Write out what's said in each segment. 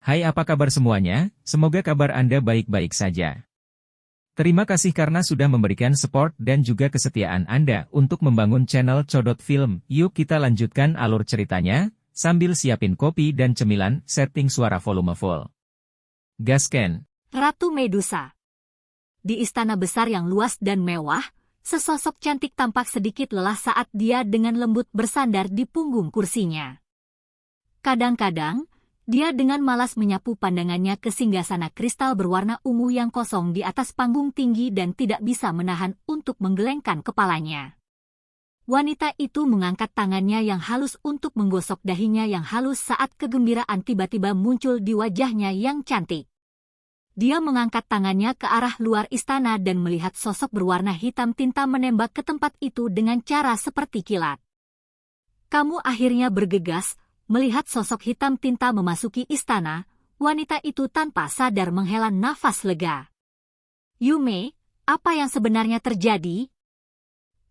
Hai, apa kabar semuanya? Semoga kabar Anda baik-baik saja. Terima kasih karena sudah memberikan support dan juga kesetiaan Anda untuk membangun channel Codot Film. Yuk kita lanjutkan alur ceritanya, sambil siapin kopi dan cemilan, setting suara volume full. Gasken. Ratu Medusa. Di istana besar yang luas dan mewah, sesosok cantik tampak sedikit lelah saat dia dengan lembut bersandar di punggung kursinya. Kadang-kadang, dia dengan malas menyapu pandangannya ke singgasana kristal berwarna ungu yang kosong di atas panggung tinggi dan tidak bisa menahan untuk menggelengkan kepalanya. Wanita itu mengangkat tangannya yang halus untuk menggosok dahinya yang halus saat kegembiraan tiba-tiba muncul di wajahnya yang cantik. Dia mengangkat tangannya ke arah luar istana dan melihat sosok berwarna hitam tinta menembak ke tempat itu dengan cara seperti kilat. Kamu akhirnya bergegas. Melihat sosok hitam tinta memasuki istana, wanita itu tanpa sadar menghela nafas lega. Yume, apa yang sebenarnya terjadi?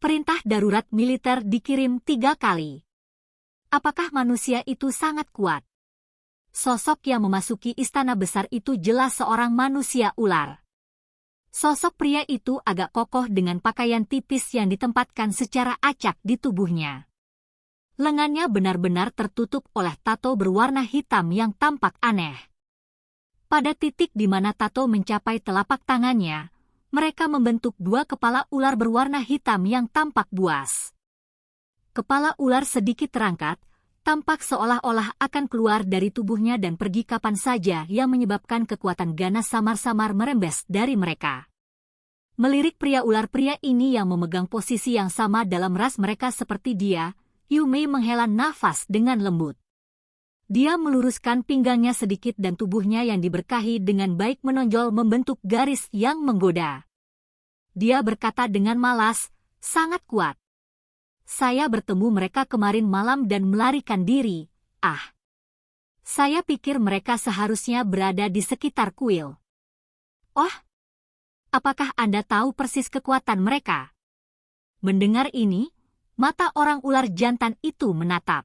Perintah darurat militer dikirim 3 kali. Apakah manusia itu sangat kuat? Sosok yang memasuki istana besar itu jelas seorang manusia ular. Sosok pria itu agak kokoh dengan pakaian tipis yang ditempatkan secara acak di tubuhnya. Lengannya benar-benar tertutup oleh tato berwarna hitam yang tampak aneh. Pada titik di mana tato mencapai telapak tangannya, mereka membentuk 2 kepala ular berwarna hitam yang tampak buas. Kepala ular sedikit terangkat, tampak seolah-olah akan keluar dari tubuhnya dan pergi kapan saja yang menyebabkan kekuatan ganas samar-samar merembes dari mereka. Melirik pria ular pria ini yang memegang posisi yang sama dalam ras mereka seperti dia, Yume menghela nafas dengan lembut. Dia meluruskan pinggangnya sedikit dan tubuhnya yang diberkahi dengan baik menonjol membentuk garis yang menggoda. Dia berkata dengan malas, sangat kuat. Saya bertemu mereka kemarin malam dan melarikan diri. Saya pikir mereka seharusnya berada di sekitar kuil. Oh, apakah Anda tahu persis kekuatan mereka? Mendengar ini, mata orang ular jantan itu menatap.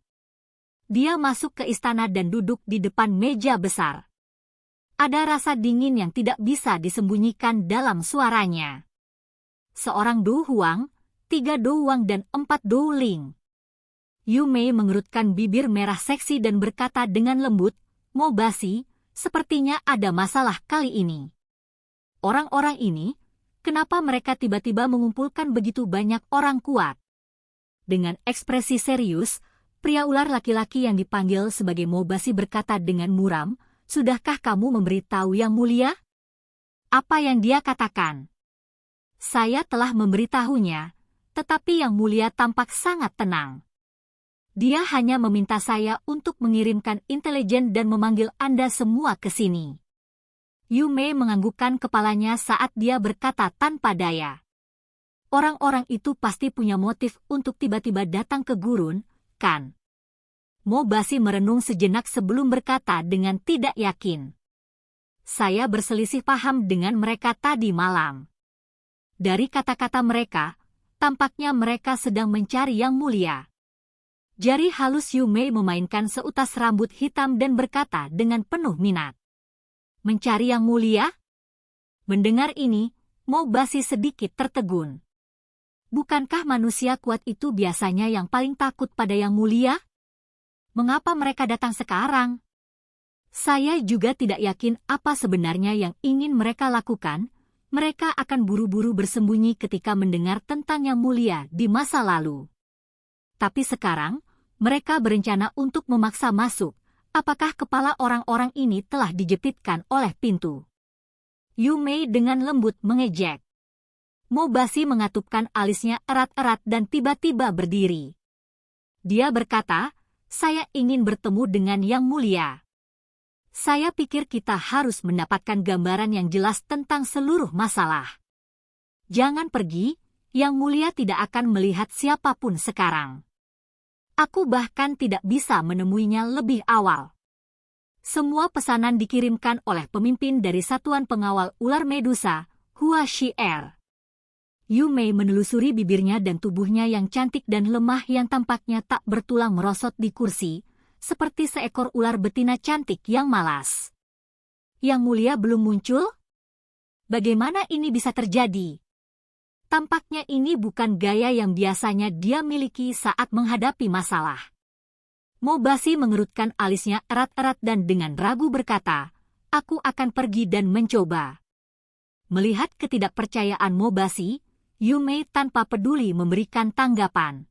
Dia masuk ke istana dan duduk di depan meja besar. Ada rasa dingin yang tidak bisa disembunyikan dalam suaranya. Seorang Du Huang, 3 Du Wang dan 4 Du Ling. Yume mengerutkan bibir merah seksi dan berkata dengan lembut, Mo Basi, sepertinya ada masalah kali ini. Orang-orang ini, kenapa mereka tiba-tiba mengumpulkan begitu banyak orang kuat? Dengan ekspresi serius, pria ular laki-laki yang dipanggil sebagai Mo Basi berkata dengan muram, sudahkah kamu memberitahu Yang Mulia? Apa yang dia katakan? Saya telah memberitahunya, tetapi Yang Mulia tampak sangat tenang. Dia hanya meminta saya untuk mengirimkan intelijen dan memanggil Anda semua ke sini. Yume menganggukkan kepalanya saat dia berkata tanpa daya. Orang-orang itu pasti punya motif untuk tiba-tiba datang ke gurun, kan? Mo Basi merenung sejenak sebelum berkata dengan tidak yakin. Saya berselisih paham dengan mereka tadi malam. Dari kata-kata mereka, tampaknya mereka sedang mencari Yang Mulia. Jari halus Yume memainkan seutas rambut hitam dan berkata dengan penuh minat. Mencari Yang Mulia? Mendengar ini, Mo Basi sedikit tertegun. Bukankah manusia kuat itu biasanya yang paling takut pada Yang Mulia? Mengapa mereka datang sekarang? Saya juga tidak yakin apa sebenarnya yang ingin mereka lakukan. Mereka akan buru-buru bersembunyi ketika mendengar tentang Yang Mulia di masa lalu. Tapi sekarang, mereka berencana untuk memaksa masuk. Apakah kepala orang-orang ini telah dijepitkan oleh pintu? Yume dengan lembut mengejek. Mo Basi mengatupkan alisnya erat-erat dan tiba-tiba berdiri. Dia berkata, saya ingin bertemu dengan Yang Mulia. Saya pikir kita harus mendapatkan gambaran yang jelas tentang seluruh masalah. Jangan pergi, Yang Mulia tidak akan melihat siapapun sekarang. Aku bahkan tidak bisa menemuinya lebih awal. Semua pesanan dikirimkan oleh pemimpin dari Satuan Pengawal Ular Medusa, Hua Shi'er. Yume menelusuri bibirnya dan tubuhnya yang cantik dan lemah yang tampaknya tak bertulang merosot di kursi, seperti seekor ular betina cantik yang malas. Yang Mulia belum muncul? Bagaimana ini bisa terjadi? Tampaknya ini bukan gaya yang biasanya dia miliki saat menghadapi masalah. Mobasi mengerutkan alisnya erat-erat dan dengan ragu berkata, "Aku akan pergi dan mencoba." Melihat ketidakpercayaan Mobasi, Yumei tanpa peduli memberikan tanggapan.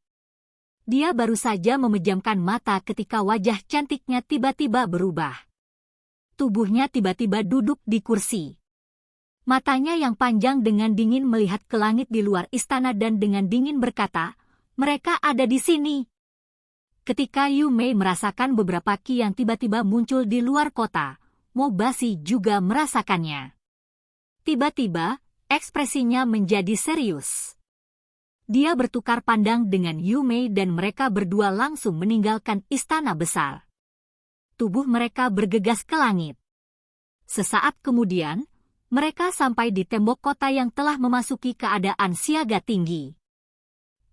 Dia baru saja memejamkan mata ketika wajah cantiknya tiba-tiba berubah. Tubuhnya tiba-tiba duduk di kursi. Matanya yang panjang dengan dingin melihat ke langit di luar istana dan dengan dingin berkata, "Mereka ada di sini." Ketika Yumei merasakan beberapa ki yang tiba-tiba muncul di luar kota, Mobasi juga merasakannya. Tiba-tiba, ekspresinya menjadi serius. Dia bertukar pandang dengan Yumei dan mereka berdua langsung meninggalkan istana besar. Tubuh mereka bergegas ke langit. Sesaat kemudian, mereka sampai di tembok kota yang telah memasuki keadaan siaga tinggi.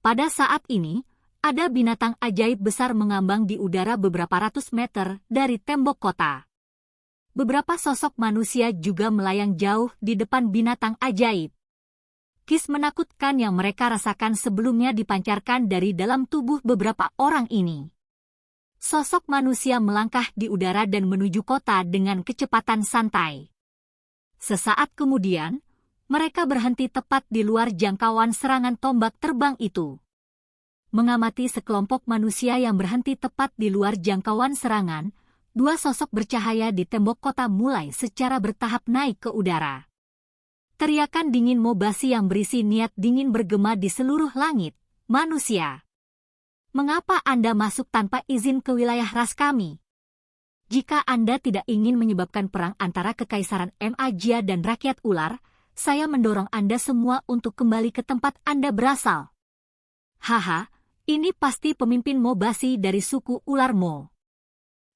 Pada saat ini, ada binatang ajaib besar mengambang di udara beberapa ratus meter dari tembok kota. Beberapa sosok manusia juga melayang jauh di depan binatang ajaib. Kis menakutkan yang mereka rasakan sebelumnya dipancarkan dari dalam tubuh beberapa orang ini. Sosok manusia melangkah di udara dan menuju kota dengan kecepatan santai. Sesaat kemudian, mereka berhenti tepat di luar jangkauan serangan tombak terbang itu. Mengamati sekelompok manusia yang berhenti tepat di luar jangkauan serangan, dua sosok bercahaya di tembok kota mulai secara bertahap naik ke udara. Teriakan dingin Mobasi yang berisi niat dingin bergema di seluruh langit. "Manusia! Mengapa Anda masuk tanpa izin ke wilayah ras kami? Jika Anda tidak ingin menyebabkan perang antara Kekaisaran Magia dan rakyat ular, saya mendorong Anda semua untuk kembali ke tempat Anda berasal." Haha, ini pasti pemimpin Mobasi dari suku ular Mo.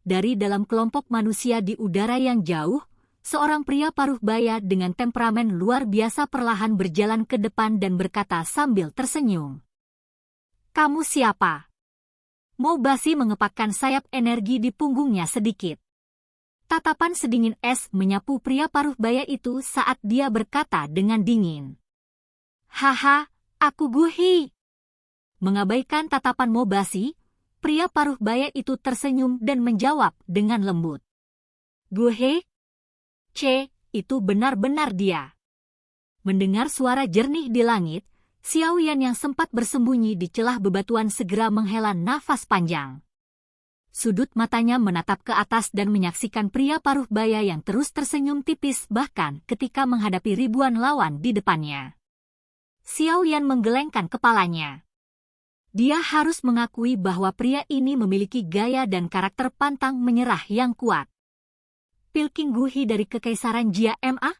Dari dalam kelompok manusia di udara yang jauh, seorang pria paruh baya dengan temperamen luar biasa perlahan berjalan ke depan dan berkata sambil tersenyum. "Kamu siapa?" Mobasi mengepakkan sayap energi di punggungnya sedikit. Tatapan sedingin es menyapu pria paruh baya itu saat dia berkata dengan dingin. "Haha, aku Guhi." Mengabaikan tatapan Mobasi, pria paruh baya itu tersenyum dan menjawab dengan lembut. "Guhi? Itu benar-benar dia." Mendengar suara jernih di langit, Xiaoyan yang sempat bersembunyi di celah bebatuan segera menghela nafas panjang. Sudut matanya menatap ke atas dan menyaksikan pria paruh baya yang terus tersenyum tipis bahkan ketika menghadapi ribuan lawan di depannya. Xiaoyan menggelengkan kepalanya. Dia harus mengakui bahwa pria ini memiliki gaya dan karakter pantang menyerah yang kuat. Pilking Guhi dari Kekaisaran Jia Ma?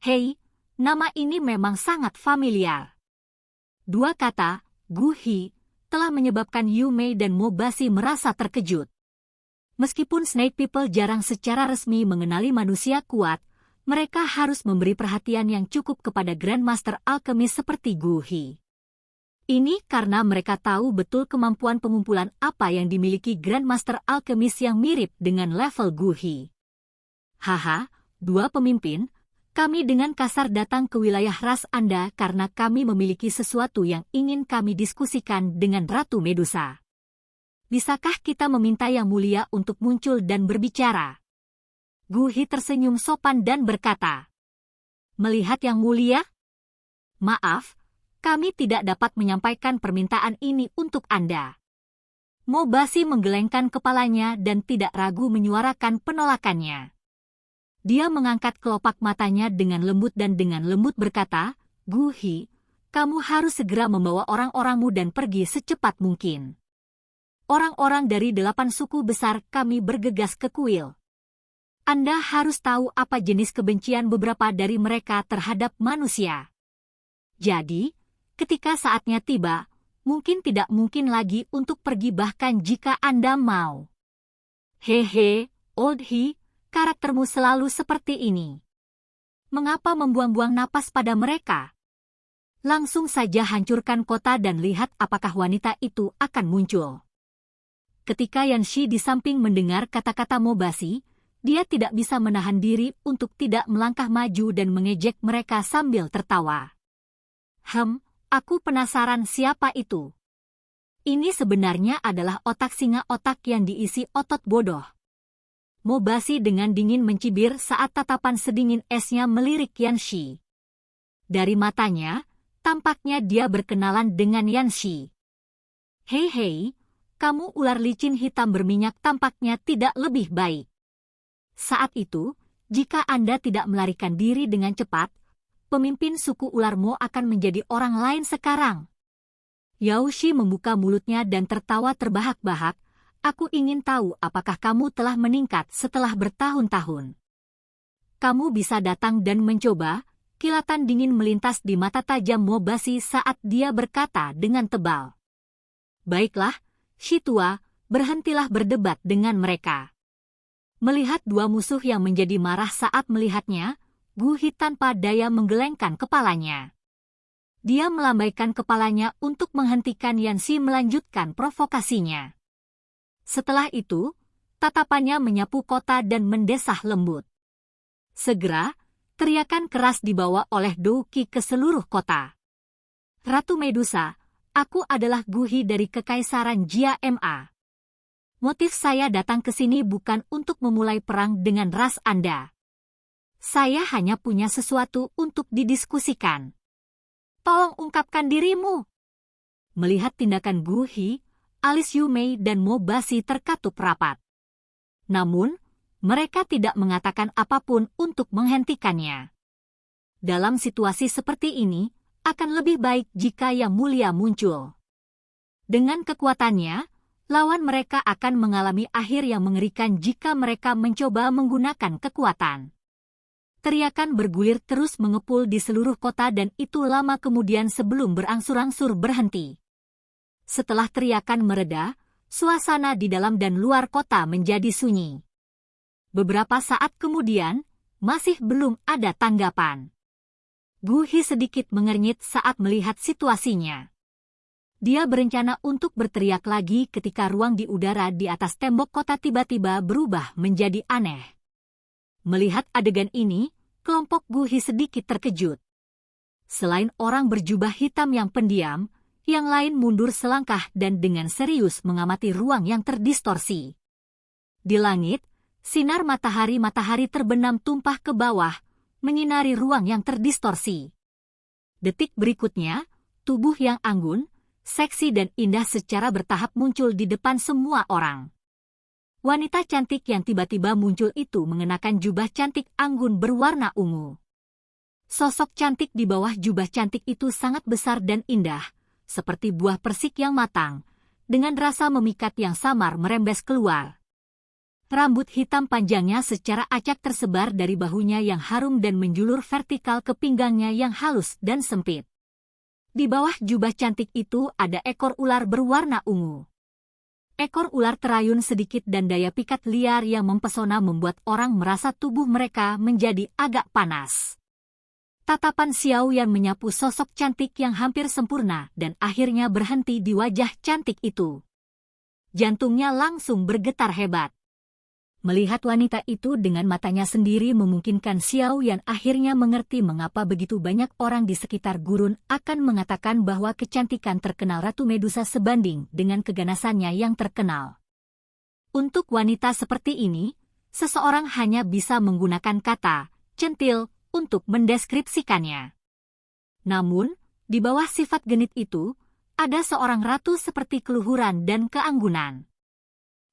Hei, nama ini memang sangat familiar. Dua kata, Guhi, telah menyebabkan Yumei dan Mobasi merasa terkejut. Meskipun Snake People jarang secara resmi mengenali manusia kuat, mereka harus memberi perhatian yang cukup kepada Grandmaster Alkemis seperti Guhi. Ini karena mereka tahu betul kemampuan pengumpulan apa yang dimiliki Grandmaster Alkemis yang mirip dengan level Guhi. Haha, dua pemimpin, kami dengan kasar datang ke wilayah ras Anda karena kami memiliki sesuatu yang ingin kami diskusikan dengan Ratu Medusa. Bisakah kita meminta Yang Mulia untuk muncul dan berbicara? Guhi tersenyum sopan dan berkata, "Melihat Yang Mulia? Maaf, kami tidak dapat menyampaikan permintaan ini untuk Anda." Mobasi menggelengkan kepalanya dan tidak ragu menyuarakan penolakannya. Dia mengangkat kelopak matanya dengan lembut dan dengan lembut berkata, "Guhi, kamu harus segera membawa orang-orangmu dan pergi secepat mungkin. Orang-orang dari 8 suku besar kami bergegas ke kuil. Anda harus tahu apa jenis kebencian beberapa dari mereka terhadap manusia. Jadi, ketika saatnya tiba, mungkin tidak mungkin lagi untuk pergi bahkan jika Anda mau." "Hehe, Old He, karaktermu selalu seperti ini. Mengapa membuang-buang napas pada mereka? Langsung saja hancurkan kota dan lihat apakah wanita itu akan muncul." Ketika Yanxi di samping mendengar kata-kata Mobasi, Dia tidak bisa menahan diri untuk tidak melangkah maju dan mengejek mereka sambil tertawa. Aku penasaran siapa itu. Ini sebenarnya adalah otak singa, otak yang diisi otot bodoh. Mobasi dengan dingin mencibir saat tatapan sedingin esnya melirik Yanxi. Dari matanya, tampaknya dia berkenalan dengan Yanxi. Hei, kamu ular licin hitam berminyak tampaknya tidak lebih baik. Saat itu, jika Anda tidak melarikan diri dengan cepat, pemimpin suku ular Mo akan menjadi orang lain sekarang. Yaoshi membuka mulutnya dan tertawa terbahak-bahak. Aku ingin tahu apakah kamu telah meningkat setelah bertahun-tahun. Kamu bisa datang dan mencoba. Kilatan dingin melintas di mata tajam Mobasi saat dia berkata dengan tebal. Baiklah, Shitua, berhentilah berdebat dengan mereka. Melihat dua musuh yang menjadi marah saat melihatnya, Guhi tanpa daya menggelengkan kepalanya. Dia melambaikan kepalanya untuk menghentikan Yanxi melanjutkan provokasinya. Setelah itu, tatapannya menyapu kota dan mendesah lembut. Segera, teriakan keras dibawa oleh Douki ke seluruh kota. Ratu Medusa, aku adalah Guhi dari Kekaisaran Jia Ma. Motif saya datang ke sini bukan untuk memulai perang dengan ras Anda. Saya hanya punya sesuatu untuk didiskusikan. Tolong ungkapkan dirimu. Melihat tindakan Guhi, alis Yumei dan Mobasi terkatup rapat. Namun, mereka tidak mengatakan apapun untuk menghentikannya. Dalam situasi seperti ini, akan lebih baik jika Yang Mulia muncul. Dengan kekuatannya, lawan mereka akan mengalami akhir yang mengerikan jika mereka mencoba menggunakan kekuatan. Teriakan bergulir terus mengepul di seluruh kota dan itu lama kemudian sebelum berangsur-angsur berhenti. Setelah teriakan mereda, suasana di dalam dan luar kota menjadi sunyi. Beberapa saat kemudian, masih belum ada tanggapan. Guhi sedikit mengernyit saat melihat situasinya. Dia berencana untuk berteriak lagi ketika ruang di udara di atas tembok kota tiba-tiba berubah menjadi aneh. Melihat adegan ini, kelompok Guhi sedikit terkejut. Selain orang berjubah hitam yang pendiam, yang lain mundur selangkah dan dengan serius mengamati ruang yang terdistorsi. Di langit, sinar matahari terbenam tumpah ke bawah, menyinari ruang yang terdistorsi. Detik berikutnya, tubuh yang anggun, seksi dan indah secara bertahap muncul di depan semua orang. Wanita cantik yang tiba-tiba muncul itu mengenakan jubah cantik anggun berwarna ungu. Sosok cantik di bawah jubah cantik itu sangat besar dan indah, seperti buah persik yang matang, dengan rasa memikat yang samar merembes keluar. Rambut hitam panjangnya secara acak tersebar dari bahunya yang harum dan menjulur vertikal ke pinggangnya yang halus dan sempit. Di bawah jubah cantik itu ada ekor ular berwarna ungu. Ekor ular terayun sedikit dan daya pikat liar yang mempesona membuat orang merasa tubuh mereka menjadi agak panas. Tatapan Xiao Yan menyapu sosok cantik yang hampir sempurna dan akhirnya berhenti di wajah cantik itu. Jantungnya langsung bergetar hebat. Melihat wanita itu dengan matanya sendiri memungkinkan Xiao Yan akhirnya mengerti mengapa begitu banyak orang di sekitar gurun akan mengatakan bahwa kecantikan terkenal Ratu Medusa sebanding dengan keganasannya yang terkenal. Untuk wanita seperti ini, seseorang hanya bisa menggunakan kata centil untuk mendeskripsikannya. Namun, di bawah sifat genit itu, ada seorang ratu seperti keluhuran dan keanggunan.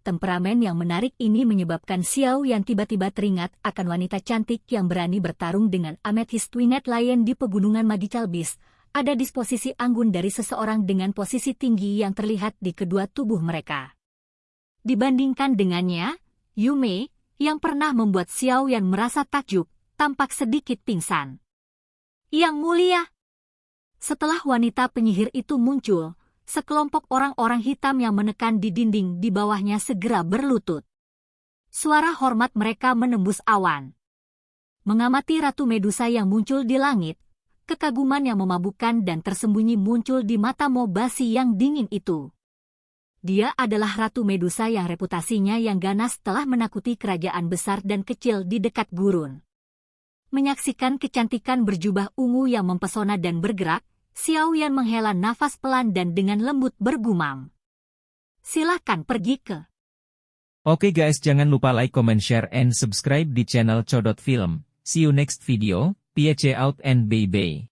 Temperamen yang menarik ini menyebabkan Xiao yang tiba-tiba teringat akan wanita cantik yang berani bertarung dengan Amethyst Twined Lion di pegunungan Magical Beast, ada disposisi anggun dari seseorang dengan posisi tinggi yang terlihat di kedua tubuh mereka. Dibandingkan dengannya, Yume, yang pernah membuat Xiao yang merasa takjub, tampak sedikit pingsan. Yang Mulia! Setelah wanita penyihir itu muncul, sekelompok orang-orang hitam yang menekan di dinding di bawahnya segera berlutut. Suara hormat mereka menembus awan. Mengamati Ratu Medusa yang muncul di langit, kekaguman yang memabukkan dan tersembunyi muncul di mata Mobasi yang dingin itu. Dia adalah Ratu Medusa yang reputasinya yang ganas telah menakuti kerajaan besar dan kecil di dekat gurun. Menyaksikan kecantikan berjubah ungu yang mempesona dan bergerak, Xiao Yan menghela nafas pelan dan dengan lembut bergumam. Silakan pergi ke. Oke guys, jangan lupa like, comment, share, and subscribe di channel Codot Film. See you next video, peace out and bye-bye.